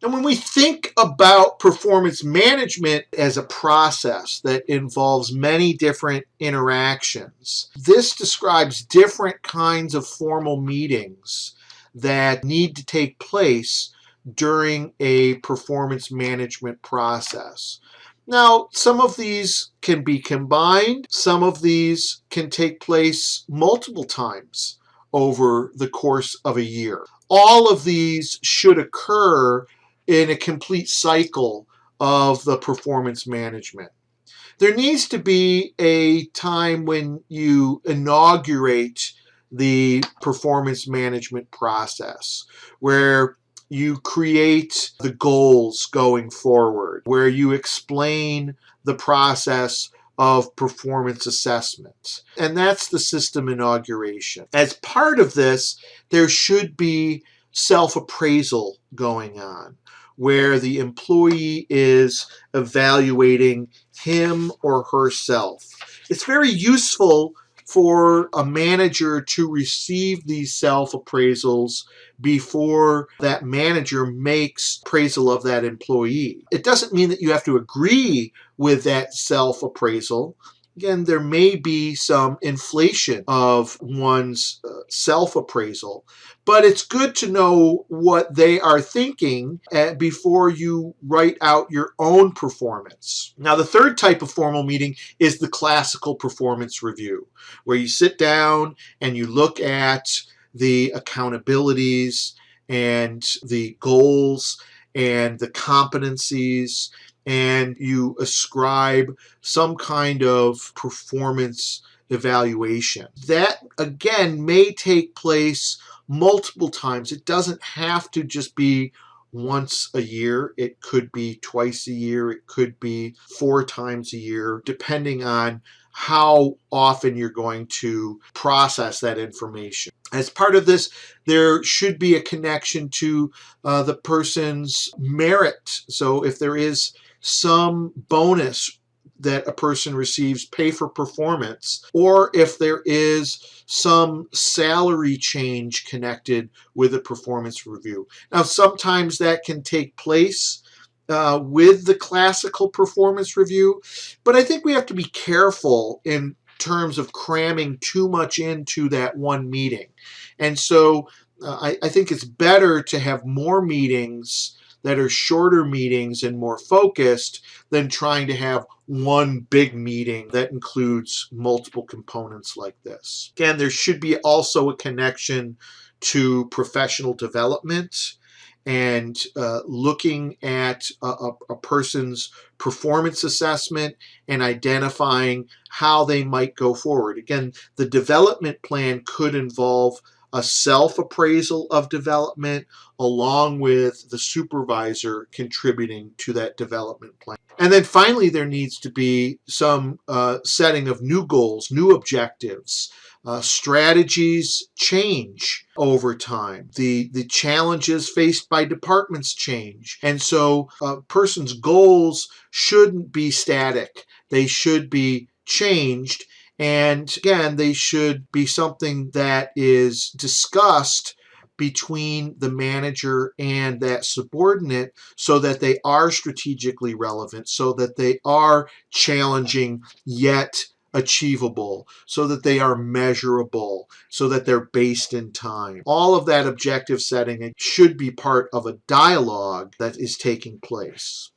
And when we think about performance management as a process that involves many different interactions, this describes different kinds of formal meetings that need to take place during a performance management process. Now, some of these can be combined, some of these can take place multiple times over the course of a year. All of these should occur in a complete cycle of the performance management. There needs to be a time when you inaugurate the performance management process where you create the goals going forward, where you explain the process of performance assessment. And that's the system inauguration. As part of this, there should be self-appraisal going on, where the employee is evaluating him or herself. It's very useful for a manager to receive these self-appraisals before that manager makes appraisal of that employee. It doesn't mean that you have to agree with that self-appraisal. Again, there may be some inflation of one's self-appraisal, but it's good to know what they are thinking before you write out your own performance. Now, the third type of formal meeting is the classical performance review, where you sit down and you look at the accountabilities and the goals and the competencies, and you ascribe some kind of performance evaluation. That, again, may take place multiple times. It doesn't have to just be once a year. It could be twice a year. It could be 4 times a year, depending on how often you're going to process that information. As part of this, there should be a connection to the person's merit. So if there is some bonus that a person receives, pay for performance, or if there is some salary change connected with a performance review. Now, sometimes that can take place with the classical performance review, but I think we have to be careful in terms of cramming too much into that one meeting. And so I think it's better to have more meetings that are shorter meetings and more focused than trying to have one big meeting that includes multiple components like this. Again, there should be also a connection to professional development and looking at a person's performance assessment and identifying how they might go forward. Again, the development plan could involve a self-appraisal of development along with the supervisor contributing to that development plan. And then finally, there needs to be some setting of new goals, new objectives. Strategies change over time. The challenges faced by departments change. And so a person's goals shouldn't be static. They should be changed. And again, they should be something that is discussed between the manager and that subordinate so that they are strategically relevant, so that they are challenging yet achievable, so that they are measurable, so that they're based in time. All of that objective setting should be part of a dialogue that is taking place.